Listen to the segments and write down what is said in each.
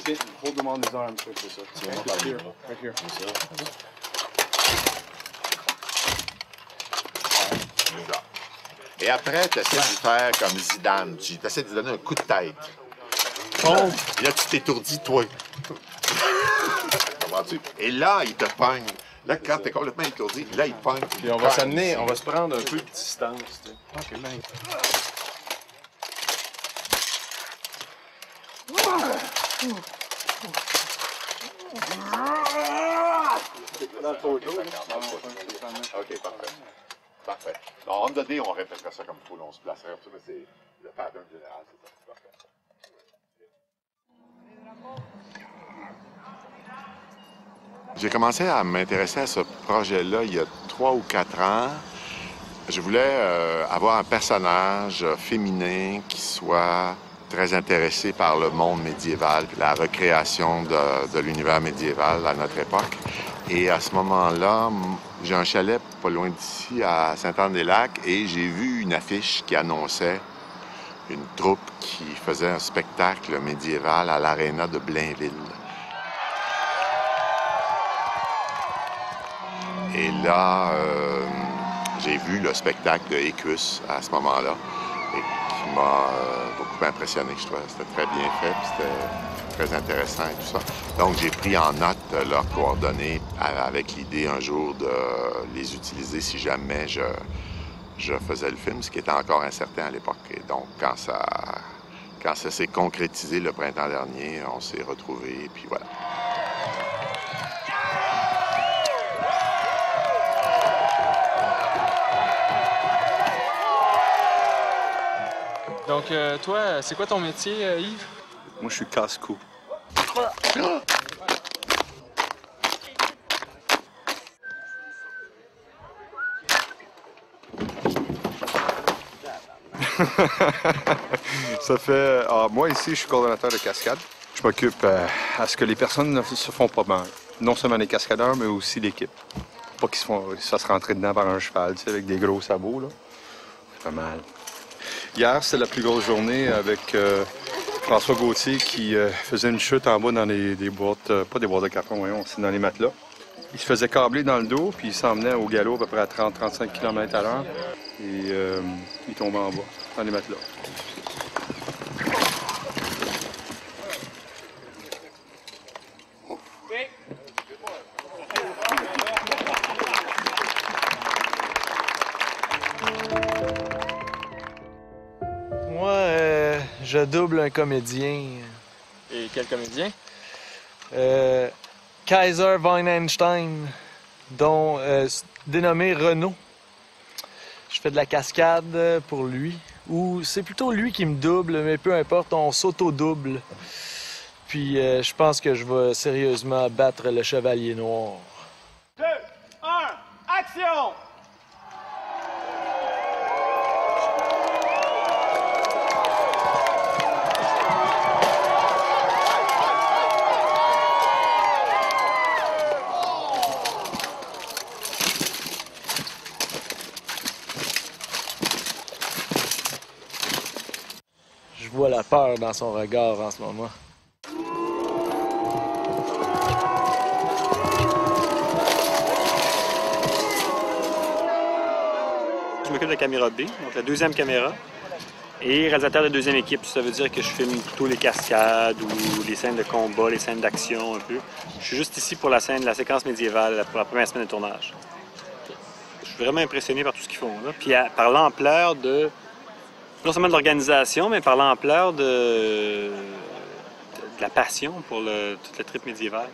Okay, hold them on his arms. Right here, right here. Et après, tu essaies de faire comme Zidane. Tu essaies de lui donner un coup de tête. Oh! Et là, tu t'étourdis, toi. Comprends-tu? Et là, il te pogne. Là, quand t'es complètement étourdi, là, il te pogne. Puis on va s'amener, on va se prendre un peu de distance. OK, bien. OK, parfait. Parfait. Alors, on the day, on répétera ça comme il faut, on se placerait comme ça, mais c'est le pattern général, c'est ça. Parfait. J'ai commencé à m'intéresser à ce projet-là il y a 3 ou 4 ans. Je voulais avoir un personnage féminin qui soit très intéressé par le monde médiéval, la recréation de l'univers médiéval à notre époque. Et à ce moment-là, j'ai un chalet pas loin d'ici, à Sainte-Anne-des-Lacs, et j'ai vu une affiche qui annonçait une troupe qui faisait un spectacle médiéval à l'aréna de Blainville. Et là, j'ai vu le spectacle de Écus à ce moment-là, et qui m'a beaucoup impressionné. Je trouvais que c'était très bien fait, puis c'était très intéressant et tout ça. Donc, j'ai pris en note leurs coordonnées avec l'idée un jour de les utiliser si jamais je faisais le film, ce qui était encore incertain à l'époque. Et donc, quand ça s'est concrétisé le printemps dernier, on s'est retrouvés, et puis voilà. Donc, toi, c'est quoi ton métier, Yves? Moi, je suis casse-cou. Ça fait... moi, ici, je suis coordonnateur de cascade. Je m'occupe à ce que les personnes ne se font pas mal. Non seulement les cascadeurs, mais aussi l'équipe. Pas qu'ils se fassent rentrer dedans par un cheval, tu sais, avec des gros sabots, là. Pas mal. Hier, c'était la plus grosse journée avec François Gauthier qui faisait une chute en bas dans des boîtes, pas des boîtes de carton, voyons, c'est dans les matelas. Il se faisait câbler dans le dos, puis il s'emmenait au galop à peu près à 30-35 km à l'heure. Et il tombait en bas, dans les matelas. Moi, je double un comédien. Et quel comédien? Kaiser von Einstein, dont dénommé Renaud. Je fais de la cascade pour lui. Ou c'est plutôt lui qui me double, mais peu importe, on s'auto-double. Puis je pense que je vais sérieusement battre le Chevalier Noir. 2, 1, action! Je vois la peur dans son regard en ce moment. Je m'occupe de la caméra B, donc la deuxième caméra, et réalisateur de deuxième équipe. Ça veut dire que je filme plutôt les cascades ou les scènes de combat, les scènes d'action un peu. Je suis juste ici pour la séquence médiévale, pour la première semaine de tournage. Je suis vraiment impressionné par tout ce qu'ils font là. Puis par l'ampleur de, non seulement de l'organisation, mais par l'ampleur de la passion pour toute le trip médiéval.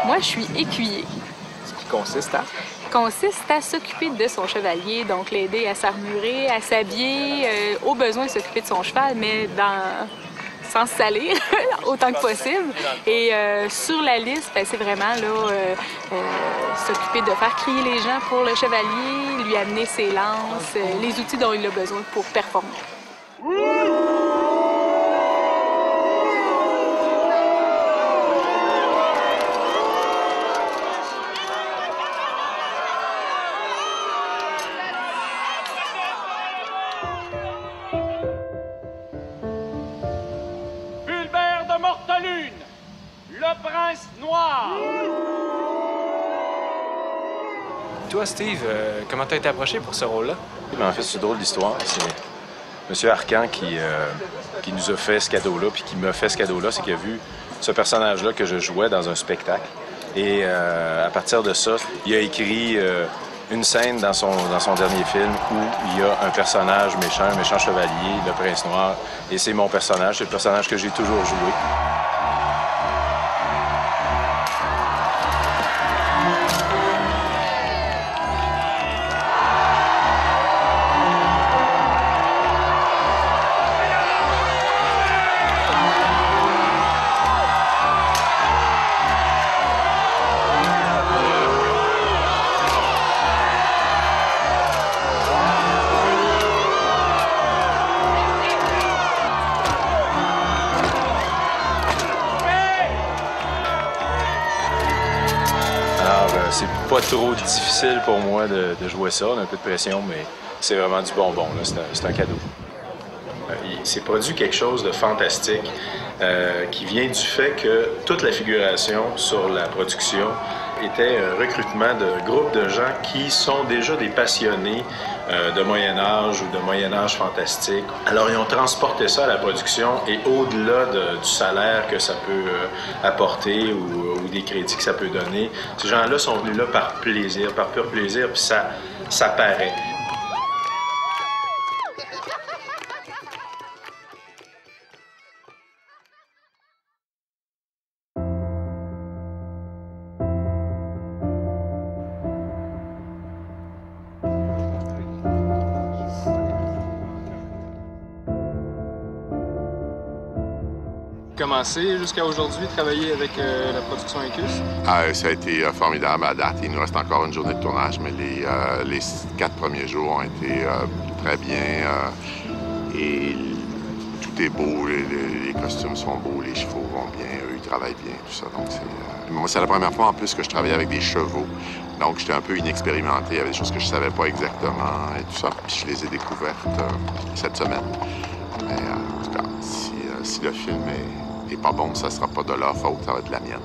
Moi, je suis écuyer. Ce qui consiste à? Consiste à s'occuper de son chevalier, donc l'aider à s'armurer, à s'habiller, au besoin de s'occuper de son cheval, mais sans se salir autant que possible. Et sur la liste, ben, c'est vraiment s'occuper de faire crier les gens pour le chevalier, lui amener ses lances, les outils dont il a besoin pour performer. prince noir! Toi, Steve, comment t'as été approché pour ce rôle-là? En fait, c'est une drôle d'histoire. C'est M. Arcan qui nous a fait ce cadeau-là, puis qui m'a fait ce cadeau-là, c'est qu'il a vu ce personnage-là que je jouais dans un spectacle. Et à partir de ça, il a écrit une scène dans son dernier film où il y a un personnage méchant, un méchant chevalier, le prince noir. Et c'est mon personnage, c'est le personnage que j'ai toujours joué. C'est pas trop difficile pour moi de jouer ça. On a un peu de pression, mais c'est vraiment du bonbon. C'est un cadeau. Il s'est produit quelque chose de fantastique qui vient du fait que toute la figuration sur la production était un recrutement de groupes de gens qui sont déjà des passionnés de Moyen-Âge ou de Moyen-Âge fantastique. Alors, ils ont transporté ça à la production et au-delà du salaire que ça peut apporter ou des crédits que ça peut donner, ces gens-là sont venus là par plaisir, par pur plaisir, puis ça paraît. Commencé jusqu'à aujourd'hui, travailler avec la production Incus? Ça a été formidable à date. Il nous reste encore une journée de tournage, mais les 4 premiers jours ont été très bien. Et tout est beau, les costumes sont beaux, les chevaux vont bien, eux, ils travaillent bien, tout ça. Donc moi, c'est la première fois en plus que je travaillais avec des chevaux. Donc, j'étais un peu inexpérimenté. Il y avait des choses que je ne savais pas exactement et tout ça. Puis je les ai découvertes cette semaine. Mais en tout cas, si le film est pas bon, ça sera pas de leur faute, ça va être de la mienne.